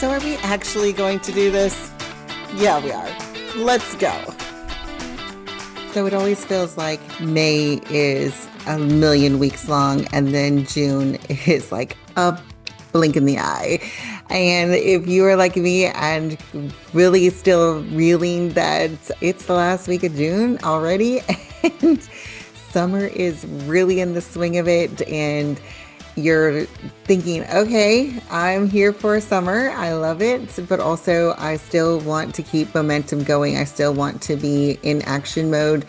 So are we actually going to do this? Yeah, we are. Let's go. So it always feels like May is a million weeks long, and then June is like a blink in the eye. And if you are like me and really still reeling that it's the last week of June already, and summer is really in the swing of it, and you're thinking, okay, I'm here for summer. I love it. But also, I still want to keep momentum going. I still want to be in action mode.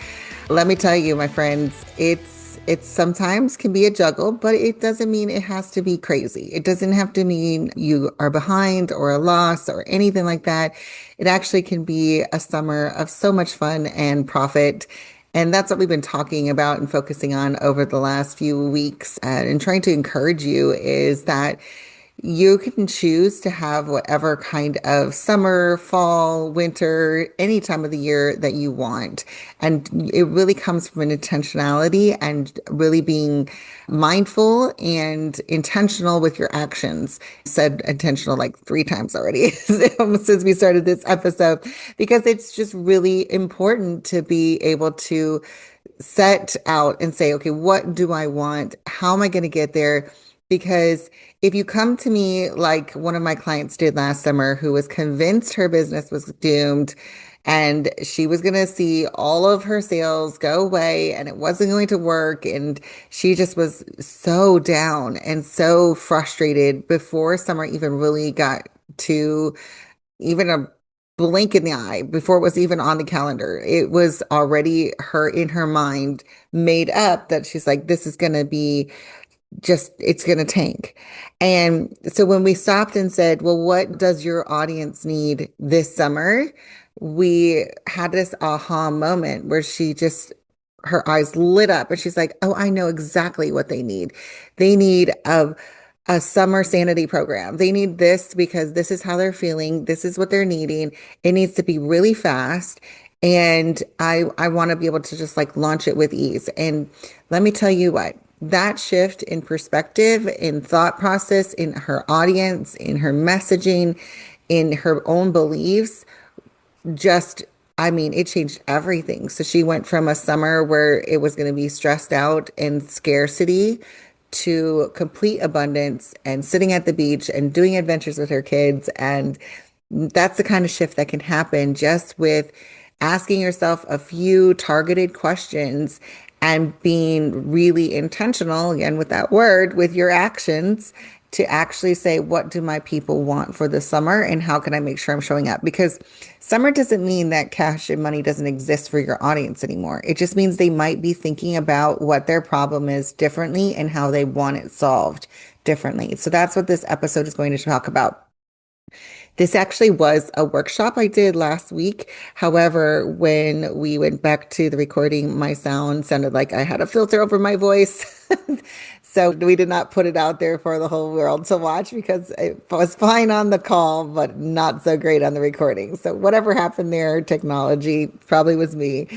Let me tell you, my friends, it's sometimes can be a juggle, but it doesn't mean it has to be crazy. It doesn't have to mean you are behind or a loss or anything like that. It actually can be a summer of so much fun and profit. And that's what we've been talking about and focusing on over the last few weeks and trying to encourage you is that you can choose to have whatever kind of summer, fall, winter, any time of the year that you want. And it really comes from an intentionality and really being mindful and intentional with your actions. Said intentional like three times already since we started this episode, because it's just really important to be able to set out and say, okay, what do I want? How am I going to get there? Because if you come to me like one of my clients did last summer, who was convinced her business was doomed and she was going to see all of her sales go away and it wasn't going to work. And she just was so down and so frustrated before summer even really got to even a blink in the eye, before it was even on the calendar. It was already her in her mind made up that she's like, this is going to be just it's going to tank. And so when we stopped and said, well, what does your audience need this summer? We had this aha moment where she just her eyes lit up and she's like, oh, I know exactly what they need. They need a summer sanity program. They need this because this is how they're feeling. This is what they're needing. It needs to be really fast. And I want to be able to just like launch it with ease. And let me tell you what, that shift in perspective, in thought process, in her audience, in her messaging, in her own beliefs, just, I mean, it changed everything. So she went from a summer where it was going to be stressed out and scarcity to complete abundance and sitting at the beach and doing adventures with her kids. And that's the kind of shift that can happen just with asking yourself a few targeted questions and being really intentional, again, with that word, with your actions to actually say, what do my people want for the summer and how can I make sure I'm showing up? Because summer doesn't mean that cash and money doesn't exist for your audience anymore. It just means they might be thinking about what their problem is differently and how they want it solved differently. So that's what this episode is going to talk about. This actually was a workshop I did last week. However, when we went back to the recording, my sound sounded like I had a filter over my voice. So we did not put it out there for the whole world to watch because it was fine on the call, but not so great on the recording. So whatever happened there, technology probably was me.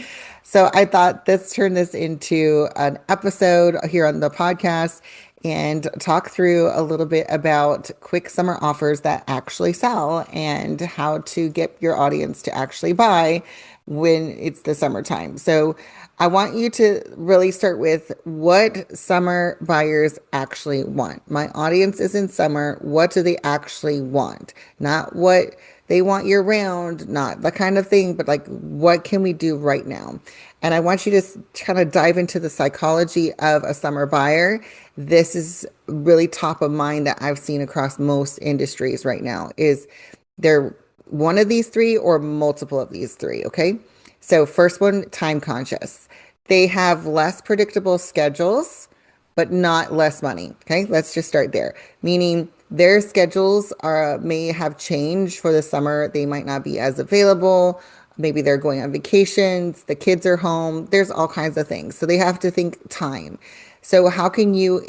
So I thought let's turn this into an episode here on the podcast and talk through a little bit about quick summer offers that actually sell and how to get your audience to actually buy when it's the summertime. So I want you to really start with what summer buyers actually want. My audience is in summer. What do they actually want? Not what they want year round, not the kind of thing, but like what can we do right now? And I want you to kind of dive into the psychology of a summer buyer. This is really top of mind that I've seen across most industries right now is they're one of these three or multiple of these three, okay? So first one, time conscious. They have less predictable schedules, but not less money. Okay, let's just start there. Meaning their schedules are may have changed for the summer. They might not be as available. Maybe they're going on vacations. The kids are home. There's all kinds of things. So they have to think time. So how can you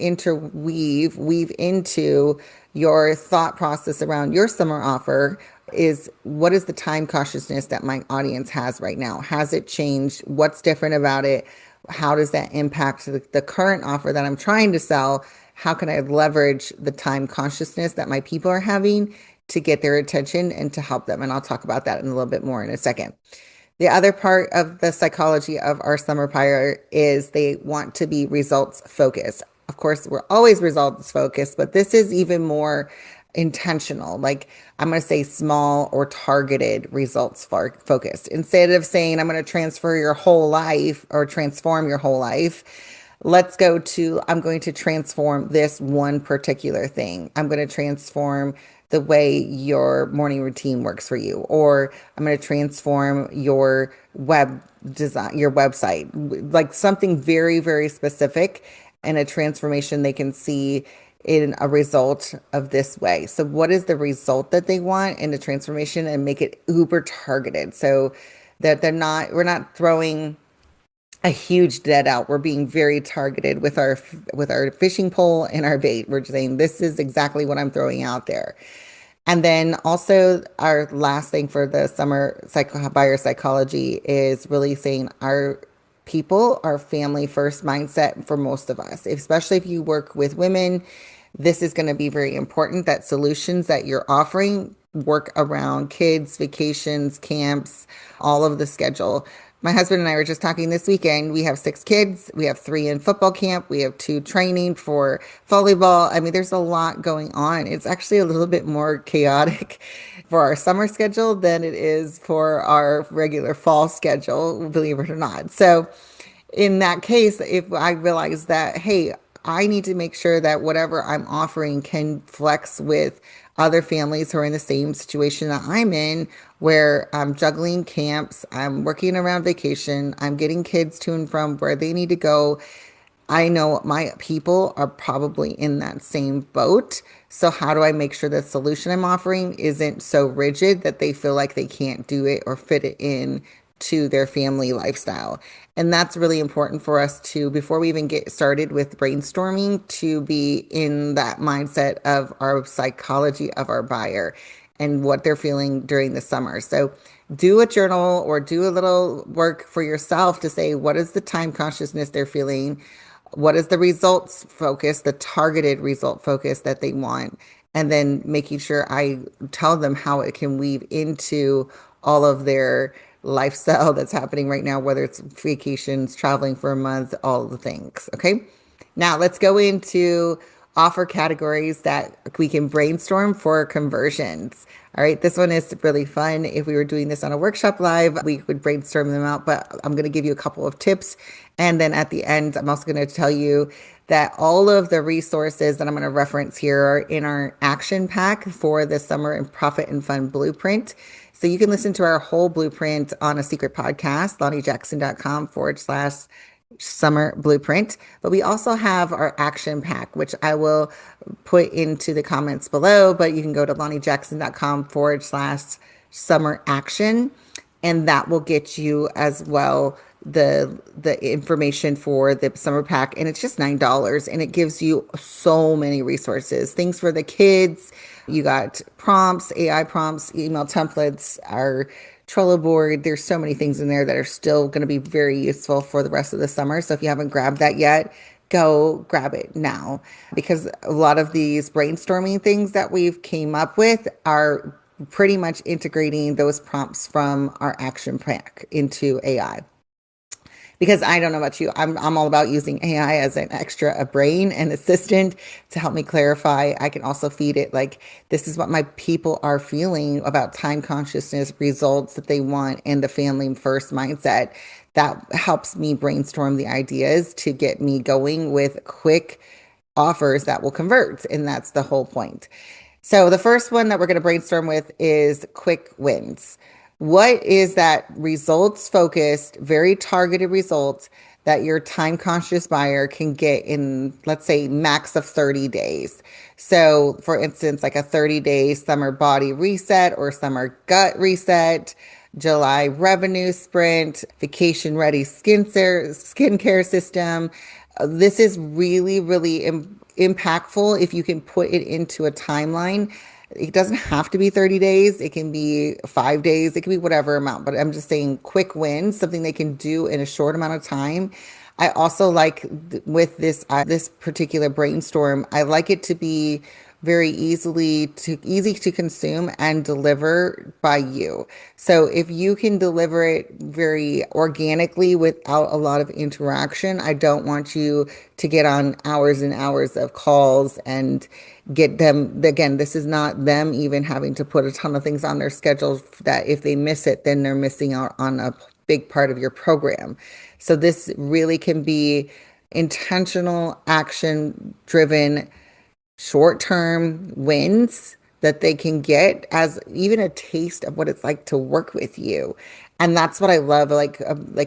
weave into your thought process around your summer offer is what is the time cautiousness that my audience has right now? Has it changed? What's different about it? How does that impact the current offer that I'm trying to sell? how can I leverage the time consciousness that my people are having to get their attention and to help them? And I'll talk about that in a little bit more in a second. The other part of the psychology of our summer buyer is they want to be results focused. Of course, we're always results focused, but this is even more intentional. Like I'm going to say small or targeted results focused. Instead of saying I'm going to transfer your whole life or transform your whole life, let's go to I'm going to transform this one particular thing. I'm going to transform the way your morning routine works for you, or I'm going to transform your web design, your website, like something very, very specific and a transformation they can see in a result of this way. So, what is the result that they want in the transformation and make it uber targeted so that we're not throwing a huge dead out. We're being very targeted with our fishing pole and our bait. We're saying this is exactly what I'm throwing out there. And then also our last thing for the summer buyer psychology is really saying our people, our family first mindset for most of us, especially if you work with women. This is going to be very important that solutions that you're offering work around kids, vacations, camps, all of the schedule. My husband and I were just talking this weekend. We have 6 kids. We have 3 in football camp. We have 2 training for volleyball. I mean, there's a lot going on. It's actually a little bit more chaotic for our summer schedule than it is for our regular fall schedule, believe it or not. So, in that case, if I realize that, hey, I need to make sure that whatever I'm offering can flex with other families who are in the same situation that I'm in, where I'm juggling camps, I'm working around vacation, I'm getting kids to and from where they need to go. I know my people are probably in that same boat. So, how do I make sure the solution I'm offering isn't so rigid that they feel like they can't do it or fit it in to their family lifestyle? And that's really important for us to, before we even get started with brainstorming, to be in that mindset of our psychology of our buyer and what they're feeling during the summer. So, do a journal or do a little work for yourself to say, what is the time consciousness they're feeling? What is the results focus, the targeted result focus that they want? And then making sure I tell them how it can weave into all of their lifestyle that's happening right now, whether it's vacations, traveling for a month, all the things. Okay. Now let's go into offer categories that we can brainstorm for conversions. All right, this one is really fun. If we were doing this on a workshop live, we would brainstorm them out, but I'm going to give you a couple of tips. And then at the end, I'm also going to tell you that all of the resources that I'm going to reference here are in our action pack for the Summer and Profit and Fun Blueprint. So you can listen to our whole blueprint on a secret podcast, lonniejackson.com/. Summer Blueprint. But we also have our action pack, which I will put into the comments below. But you can go to lonniejackson.com/summer action, and that will get you as well the information for the summer pack. And it's just $9, and it gives you so many resources, things for the kids. You got prompts, AI prompts, email templates, our Trello board. There's so many things in there that are still going to be very useful for the rest of the summer. So if you haven't grabbed that yet, go grab it now, because a lot of these brainstorming things that we've came up with are pretty much integrating those prompts from our action pack into AI. Because I don't know about you, I'm all about using AI as an extra a brain and assistant to help me clarify. I can also feed it like, this is what my people are feeling about time consciousness, results that they want, and the family first mindset. That helps me brainstorm the ideas to get me going with quick offers that will convert. And that's the whole point. So the first one that we're going to brainstorm with is quick wins. What is that results focused, very targeted results that your time conscious buyer can get in, let's say, max of 30 days? So, for instance, like a 30-day summer body reset or summer gut reset, July revenue sprint, vacation ready skincare system. This is really, really impactful if you can put it into a timeline. It doesn't have to be 30 days. It can be 5 days. It can be whatever amount, but I'm just saying quick wins, something they can do in a short amount of time. I also like with this particular brainstorm, I like it to be very easy to consume and deliver by you. So if you can deliver it very organically without a lot of interaction, I don't want you to get on hours and hours of calls and get them. Again, this is not them even having to put a ton of things on their schedule that if they miss it, then they're missing out on a big part of your program. So this really can be intentional, action driven short-term wins that they can get as even a taste of what it's like to work with you. And that's what I love, like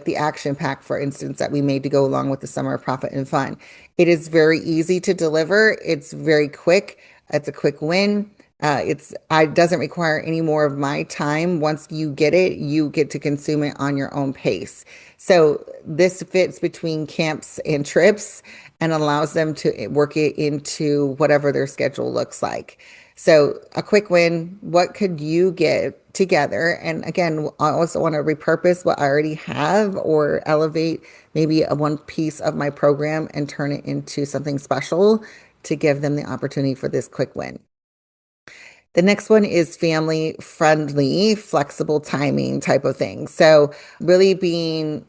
the action pack, for instance, that we made to go along with the Summer of Profit and Fun. It is very easy to deliver. It's very quick. It's a quick win. It doesn't require any more of my time. Once you get it, you get to consume it on your own pace. So this fits between camps and trips and allows them to work it into whatever their schedule looks like. So a quick win, what could you get together? And again, I also want to repurpose what I already have or elevate maybe a one piece of my program and turn it into something special to give them the opportunity for this quick win. The next one is family friendly, flexible timing type of thing. So really being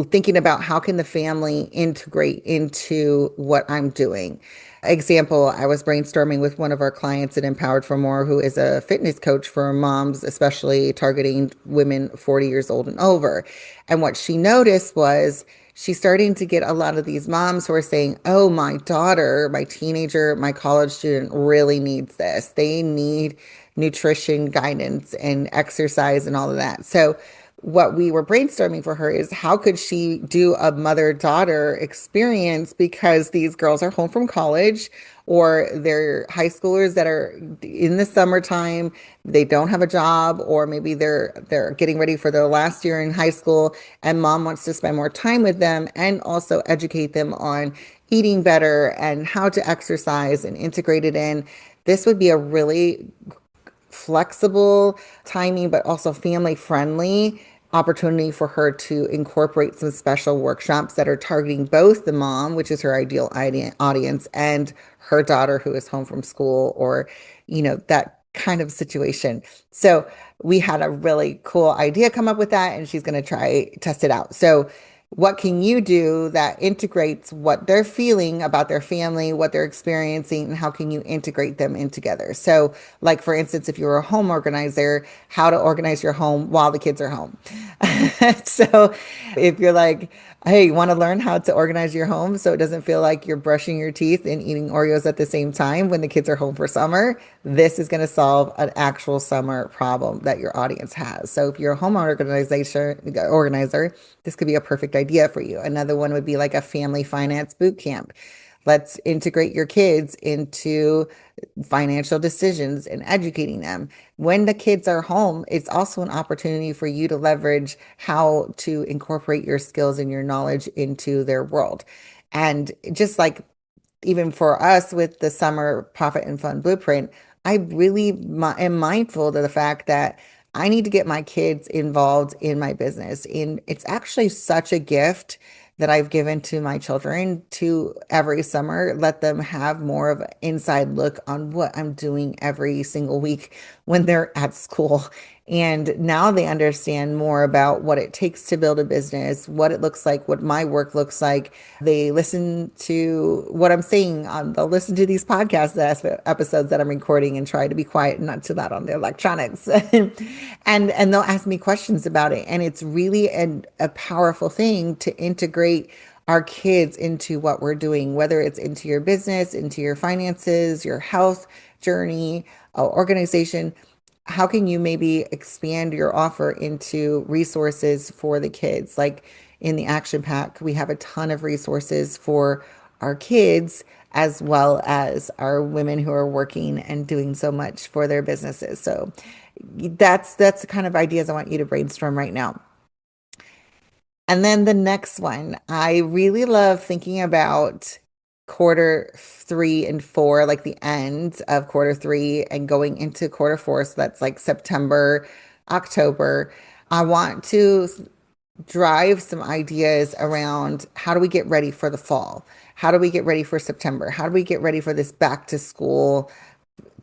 thinking about how can the family integrate into what I'm doing. Example, I was brainstorming with one of our clients at Empowered for More, who is a fitness coach for moms, especially targeting women 40 years old and over. And what she noticed was she's starting to get a lot of these moms who are saying, oh, my daughter, my teenager, my college student really needs this. They need nutrition guidance and exercise and all of that. So what we were brainstorming for her is how could she do a mother-daughter experience because these girls are home from college or they're high schoolers that are in the summertime, they don't have a job, or maybe they're getting ready for their last year in high school and mom wants to spend more time with them and also educate them on eating better and how to exercise and integrate it in. This would be a really flexible timing, but also family friendly opportunity for her to incorporate some special workshops that are targeting both the mom, which is her ideal audience, and her daughter who is home from school or, that kind of situation. So we had a really cool idea come up with that, and she's going to try test it out. So what can you do that integrates what they're feeling about their family, what they're experiencing, and how can you integrate them in together? So, like for instance, if you're a home organizer, how to organize your home while the kids are home. So, if you're like, hey, you want to learn how to organize your home so it doesn't feel like you're brushing your teeth and eating Oreos at the same time when the kids are home for summer, this is going to solve an actual summer problem that your audience has. So, if you're a home organizer, this could be a perfect idea for you. Another one would be like a family finance boot camp. Let's integrate your kids into financial decisions and educating them. When the kids are home, it's also an opportunity for you to leverage how to incorporate your skills and your knowledge into their world. And just like even for us with the summer profit and fun blueprint, I really am mindful of the fact that I need to get my kids involved in my business. And it's actually such a gift that I've given to my children to every summer, let them have more of an inside look on what I'm doing every single week when they're at school. And now they understand more about what it takes to build a business, what it looks like, what my work looks like. They listen to what I'm saying. They'll listen to these podcast episodes that I'm recording and try to be quiet and not too loud on their electronics. And they'll ask me questions about it. And it's really a powerful thing to integrate our kids into what we're doing, whether it's into your business, into your finances, your health journey, organization. How can you maybe expand your offer into resources for the kids? Like in the action pack, we have a ton of resources for our kids as well as our women who are working and doing so much for their businesses. So that's the kind of ideas I want you to brainstorm right now. And then the next one, I really love thinking about quarter 3 and 4, like the end of quarter 3 and going into quarter 4. So that's like September, October. I want to drive some ideas around how do we get ready for the fall? How do we get ready for September? How do we get ready for this back to school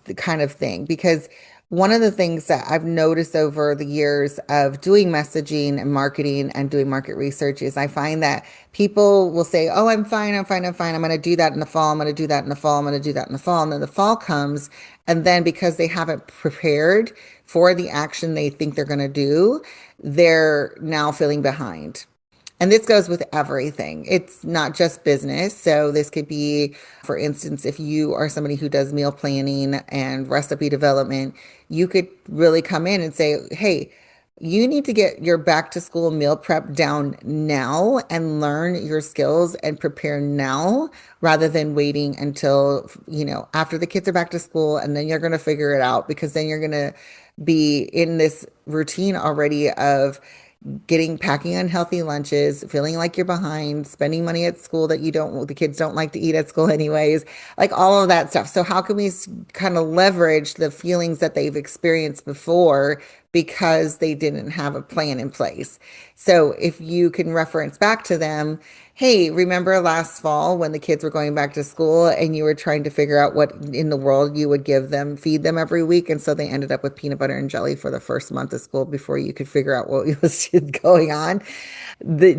the kind of thing? Because one of the things that I've noticed over the years of doing messaging and marketing and doing market research is I find that people will say, "Oh, I'm fine, I'm fine, I'm fine. I'm going to do that in the fall. I'm going to do that in the fall. I'm going to do that in the fall." And then the fall comes, and then because they haven't prepared for the action they think they're going to do, they're now feeling behind. And this goes with everything. It's not just business. So this could be, for instance, if you are somebody who does meal planning and recipe development, you could really come in and say, "Hey, you need to get your back to school meal prep down now and learn your skills and prepare now rather than waiting until, after the kids are back to school and then you're going to figure it out because then you're going to be in this routine already of packing unhealthy lunches, feeling like you're behind, spending money at school that the kids don't like to eat at school anyways, like all of that stuff. So how can we kind of leverage the feelings that they've experienced before because they didn't have a plan in place? So if you can reference back to them, "Hey, remember last fall when the kids were going back to school and you were trying to figure out what in the world you would feed them every week? And so they ended up with peanut butter and jelly for the first month of school before you could figure out what was going on.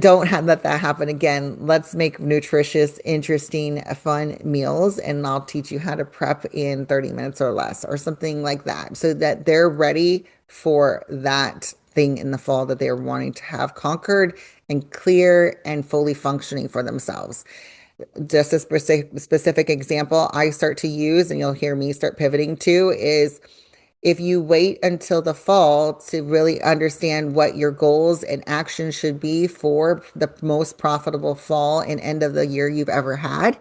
Don't let that happen again. Let's make nutritious, interesting, fun meals, and I'll teach you how to prep in 30 minutes or less, or something like that, so that they're ready for that thing in the fall that they're wanting to have conquered and clear and fully functioning for themselves." Just a specific example I start to use, and you'll hear me start pivoting to, is if you wait until the fall to really understand what your goals and actions should be for the most profitable fall and end of the year you've ever had,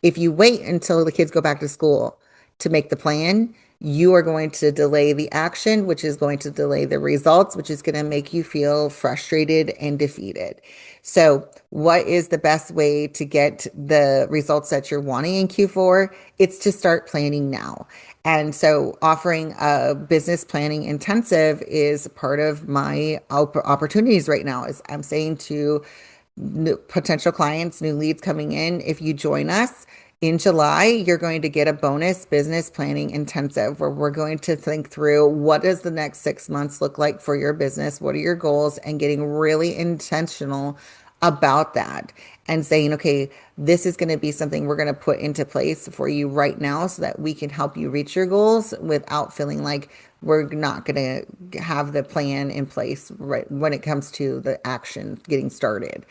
if you wait until the kids go back to school to make the plan, you are going to delay the action, which is going to delay the results, which is going to make you feel frustrated and defeated. So, what is the best way to get the results that you're wanting in Q4? It's to start planning now. And so, offering a business planning intensive is part of my opportunities right now. Is I'm saying to new potential clients, new leads coming in, if you join us in July, you're going to get a bonus business planning intensive where we're going to think through what does the next 6 months look like for your business? What are your goals? And getting really intentional about that and saying, "Okay, this is going to be something we're going to put into place for you right now so that we can help you reach your goals without feeling like we're not going to have the plan in place right when it comes to the action getting started."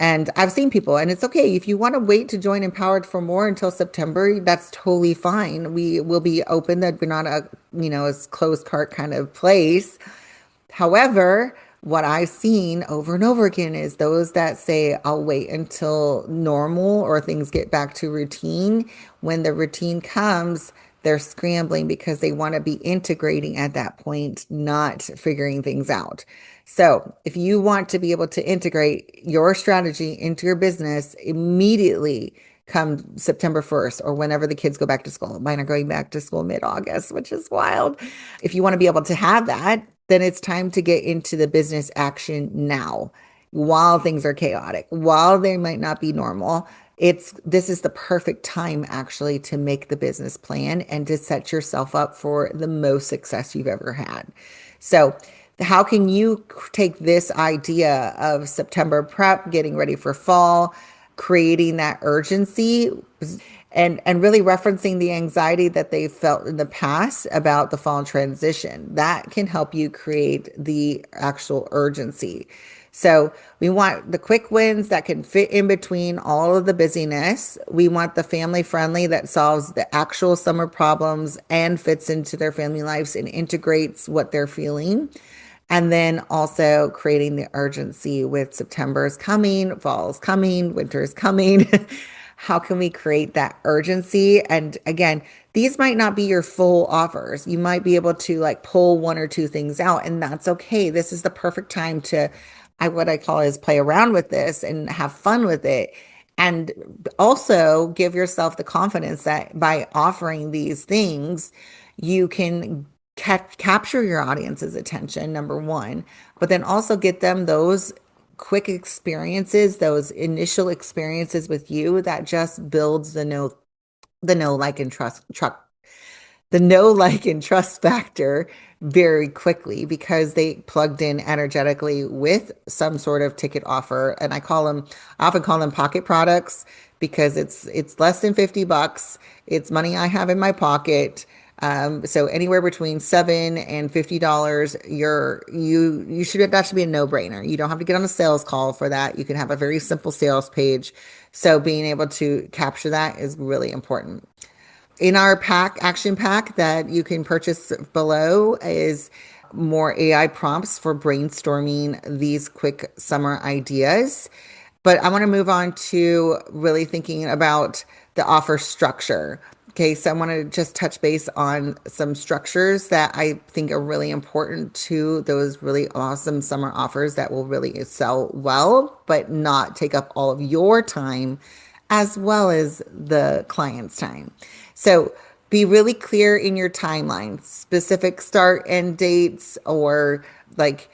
And I've seen people, and it's okay if you want to wait to join Empowered for more until September, that's totally fine. We will be open, that we're not a closed cart kind of place. However, what I've seen over and over again is those that say, "I'll wait until normal or things get back to routine." When the routine comes, they're scrambling because they want to be integrating at that point, not figuring things out. So, if you want to be able to integrate your strategy into your business immediately, come September 1st or whenever the kids go back to school. Mine are going back to school mid-August, which is wild. If you want to be able to have that, then it's time to get into the business action now while things are chaotic, while they might not be normal. This is the perfect time actually to make the business plan and to set yourself up for the most success you've ever had. So, how can you take this idea of September prep, getting ready for fall, creating that urgency and really referencing the anxiety that they felt in the past about the fall transition? That can help you create the actual urgency. So we want the quick wins that can fit in between all of the busyness. We want the family friendly that solves the actual summer problems and fits into their family lives and integrates what they're feeling. And then also creating the urgency with September is coming, fall is coming, winter is coming. How can we create that urgency? And again, these might not be your full offers. You might be able to like pull one or two things out, and that's okay. This is the perfect time to, what I call is play around with this and have fun with it. And also give yourself the confidence that by offering these things, you can capture your audience's attention, number one, but then also get them those quick experiences, those initial experiences with you that just builds the know, like, and trust factor very quickly because they plugged in energetically with some sort of ticket offer. And I often call them pocket products because it's less than $50. It's money I have in my pocket. So anywhere between $7 and $50, that should be a no-brainer. You don't have to get on a sales call for that. You can have a very simple sales page. So being able to capture that is really important. In our action pack that you can purchase below is more AI prompts for brainstorming these quick summer ideas. But I want to move on to really thinking about the offer structure. Okay, so I want to just touch base on some structures that I think are really important to those really awesome summer offers that will really sell well, but not take up all of your time as well as the client's time. So be really clear in your timeline, specific start and dates, or like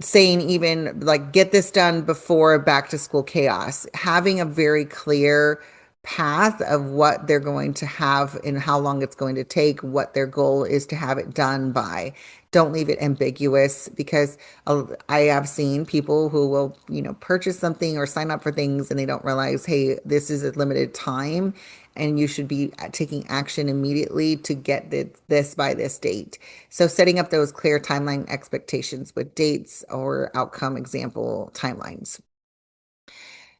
saying even like get this done before back to school chaos, having a very clear path of what they're going to have and how long it's going to take, what their goal is to have it done by. Don't leave it ambiguous because I have seen people who will, purchase something or sign up for things and they don't realize, hey, this is a limited time and you should be taking action immediately to get this by this date. So setting up those clear timeline expectations with dates or outcome example timelines.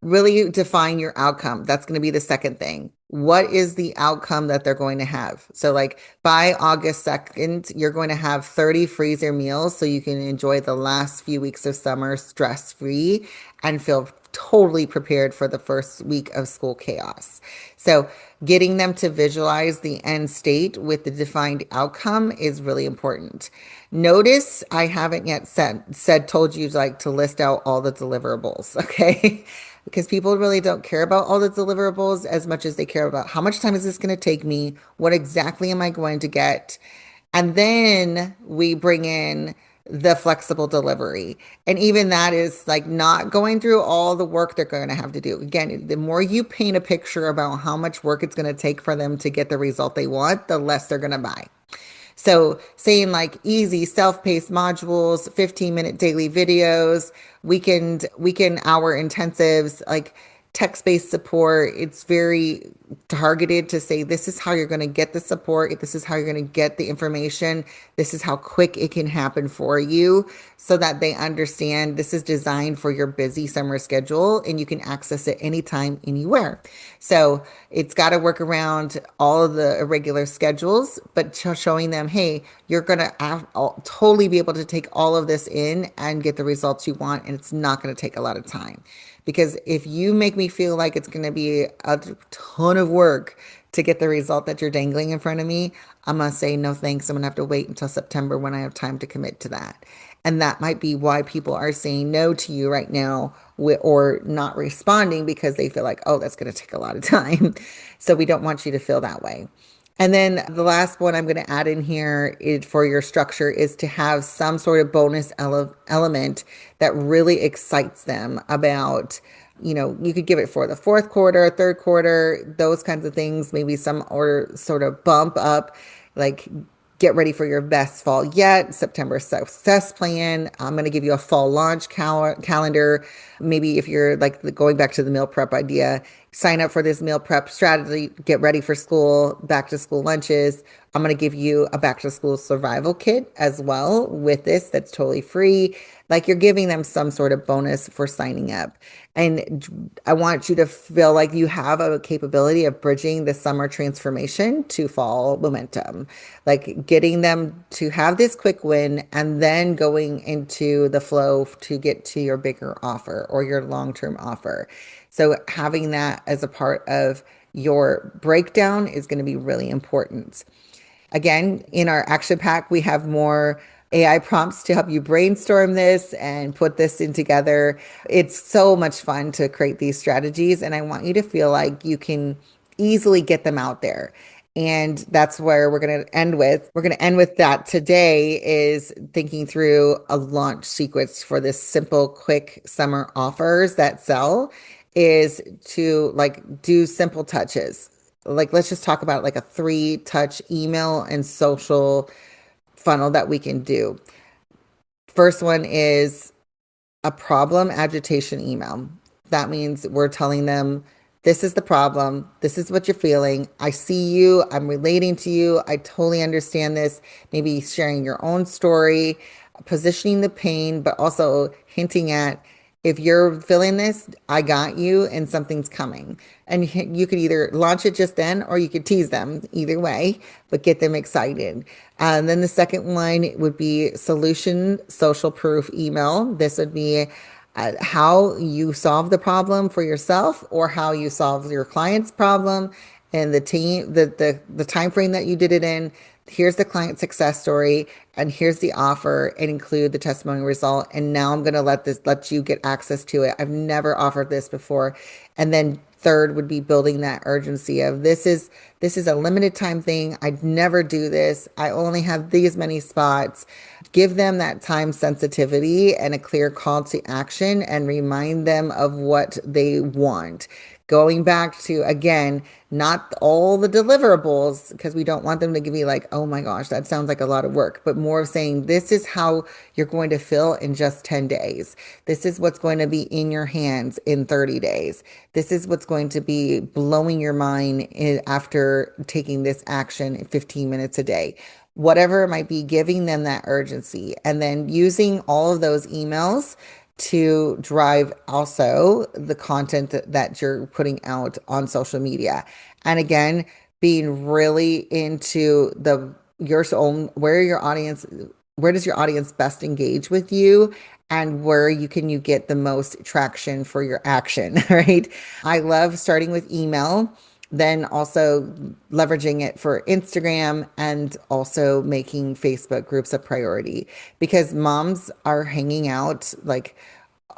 Really define your outcome. That's going to be the second thing. What is the outcome that they're going to have? So, like by August 2nd, you're going to have 30 freezer meals so you can enjoy the last few weeks of summer stress free and feel totally prepared for the first week of school chaos. So, getting them to visualize the end state with the defined outcome is really important. Notice I haven't yet told you like to list out all the deliverables, okay? Because people really don't care about all the deliverables as much as they care about how much time is this going to take me? What exactly am I going to get? And then we bring in the flexible delivery. And even that is like not going through all the work they're going to have to do. Again, the more you paint a picture about how much work it's going to take for them to get the result they want, the less they're going to buy. So saying like easy self-paced modules, 15-minute daily videos, weekend hour intensives, like text-based support. It's very targeted to say this is how you're going to get the support, this is how you're going to get the information, this is how quick it can happen for you so that they understand this is designed for your busy summer schedule and you can access it anytime, anywhere. So it's got to work around all of the irregular schedules, but showing them, hey, you're going to totally be able to take all of this in and get the results you want, and it's not going to take a lot of time. Because if you make me feel like it's going to be a ton of work to get the result that you're dangling in front of me, I'm going to say no thanks. I'm going to have to wait until September when I have time to commit to that. And that might be why people are saying no to you right now or not responding because they feel like, oh, that's going to take a lot of time. So we don't want you to feel that way. And then the last one I'm going to add in here for your structure is to have some sort of bonus element that really excites them about, you could give it for the fourth quarter, third quarter, those kinds of things, maybe some or sort of bump up, like get ready for your best fall yet, September success plan. I'm going to give you a fall launch calendar. Maybe if you're like going back to the meal prep idea, sign up for this meal prep strategy, get ready for school, back to school lunches. I'm going to give you a back to school survival kit as well with this that's totally free. Like you're giving them some sort of bonus for signing up. And I want you to feel like you have a capability of bridging the summer transformation to fall momentum, like getting them to have this quick win and then going into the flow to get to your bigger offer or your long-term offer. So having that as a part of your breakdown is going to be really important. Again, in our action pack, we have more AI prompts to help you brainstorm this and put this in together. It's so much fun to create these strategies, and I want you to feel like you can easily get them out there. And that's where we're going to end with. We're going to end with that today is thinking through a launch sequence for this simple, quick summer offers that sell is to like do simple touches. Like, let's just talk about like a three touch email and social funnel that we can do. First one is a problem agitation email. That means we're telling them, this is the problem. This is what you're feeling. I see you. I'm relating to you. I totally understand this. Maybe sharing your own story, positioning the pain, but also hinting at if you're feeling this, I got you and something's coming. And you could either launch it just then or you could tease them either way, but get them excited. And then the second one would be solution social proof email. This would be how you solve the problem for yourself or how you solve your client's problem and the team the time frame that you did it in. Here's the client success story and here's the offer and include the testimonial result. And now I'm going to let you get access to it. I've never offered this before. And then third would be building that urgency of this is a limited time thing. I'd never do this. I only have these many spots. Give them that time sensitivity and a clear call to action and remind them of what they want. Going back to, again, not all the deliverables, because we don't want them to give me like, oh my gosh, that sounds like a lot of work, but more of saying, this is how you're going to feel in just 10 days. This is what's going to be in your hands in 30 days. This is what's going to be blowing your mind after taking this action in 15 minutes a day. Whatever it might be, giving them that urgency and then using all of those emails to drive also the content that you're putting out on social media. And again, being really into the your own where does your audience best engage with you and where you get the most traction for your action, right? I love starting with email, then also leveraging it for Instagram and also making Facebook groups a priority because moms are hanging out like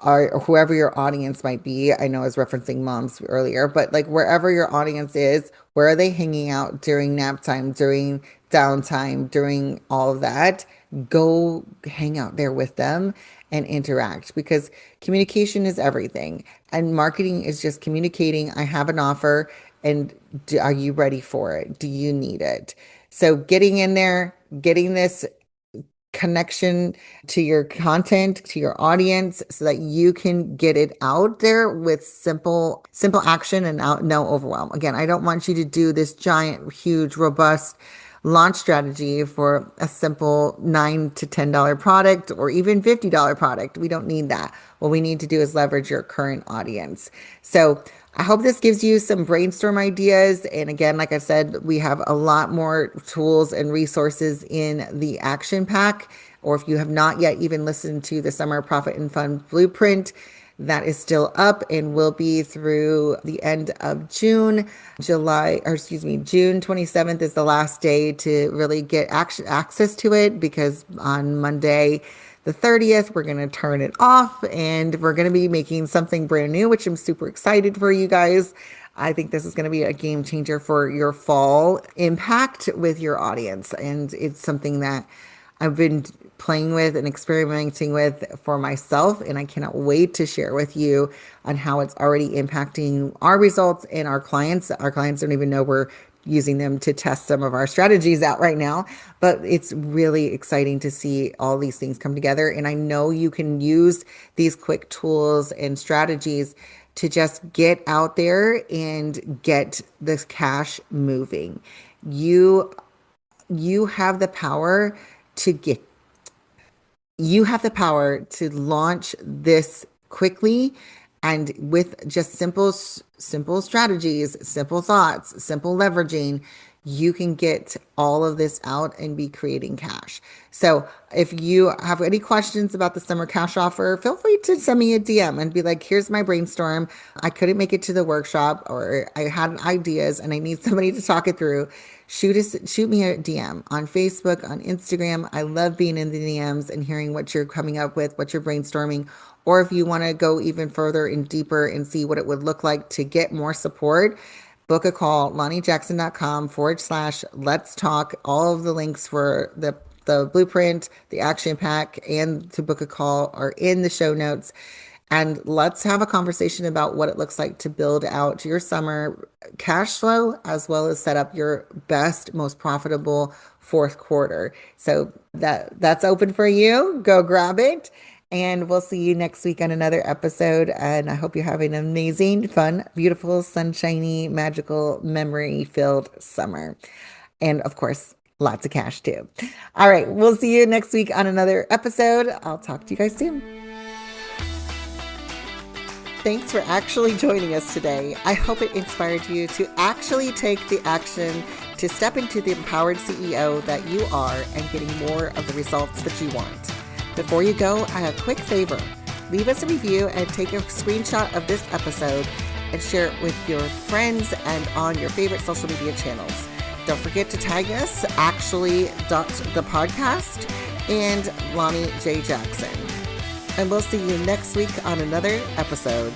or whoever your audience might be. I know I was referencing moms earlier, but like wherever your audience is, where are they hanging out during nap time, during downtime, during all of that? Go hang out there with them and interact because communication is everything. And marketing is just communicating. I have an offer, and are you ready for it? Do you need it? So getting in there, getting this connection to your content, to your audience, so that you can get it out there with simple action and no overwhelm. Again, I don't want you to do this giant, huge, robust launch strategy for a simple $9 to $10 product or even $50 product. We don't need that. What we need to do is leverage your current audience. So I hope this gives you some brainstorm ideas. And again, like I said, we have a lot more tools and resources in the action pack. Or if you have not yet even listened to the Summer Profit and Fun Blueprint, that is still up and will be through the end of June. June 27th is the last day to really get access to it because on Monday, the 30th, we're going to turn it off and we're going to be making something brand new, which I'm super excited for you guys. I think this is going to be a game changer for your fall impact with your audience. And it's something that I've been playing with and experimenting with for myself. And I cannot wait to share with you on how it's already impacting our results and our clients. Our clients don't even know we're using them to test some of our strategies out right now. But it's really exciting to see all these things come together. And I know you can use these quick tools and strategies to just get out there and get this cash moving. You you have the power to get you have the power to launch this quickly and with just simple strategies, simple thoughts, simple leveraging, you can get all of this out and be creating cash. So if you have any questions about the summer cash offer, feel free to send me a DM and be like, here's my brainstorm. I couldn't make it to the workshop or I had ideas and I need somebody to talk it through. Shoot me a DM on Facebook, on Instagram. I love being in the DMs and hearing what you're coming up with, what you're brainstorming, or if you want to go even further and deeper and see what it would look like to get more support, book a call, LonnieJackson.com/let's talk. All of the links for the blueprint, the action pack, and to book a call are in the show notes. And let's have a conversation about what it looks like to build out your summer cash flow, as well as set up your best, most profitable fourth quarter. So that's open for you. Go grab it. And we'll see you next week on another episode. And I hope you're having an amazing, fun, beautiful, sunshiny, magical, memory-filled summer. And of course, lots of cash too. All right. We'll see you next week on another episode. I'll talk to you guys soon. Thanks for actually joining us today. I hope it inspired you to actually take the action to step into the empowered CEO that you are and getting more of the results that you want. Before you go, I have a quick favor. Leave us a review and take a screenshot of this episode and share it with your friends and on your favorite social media channels. Don't forget to tag us, actually.thepodcast and Lonnie J. Jackson. And we'll see you next week on another episode.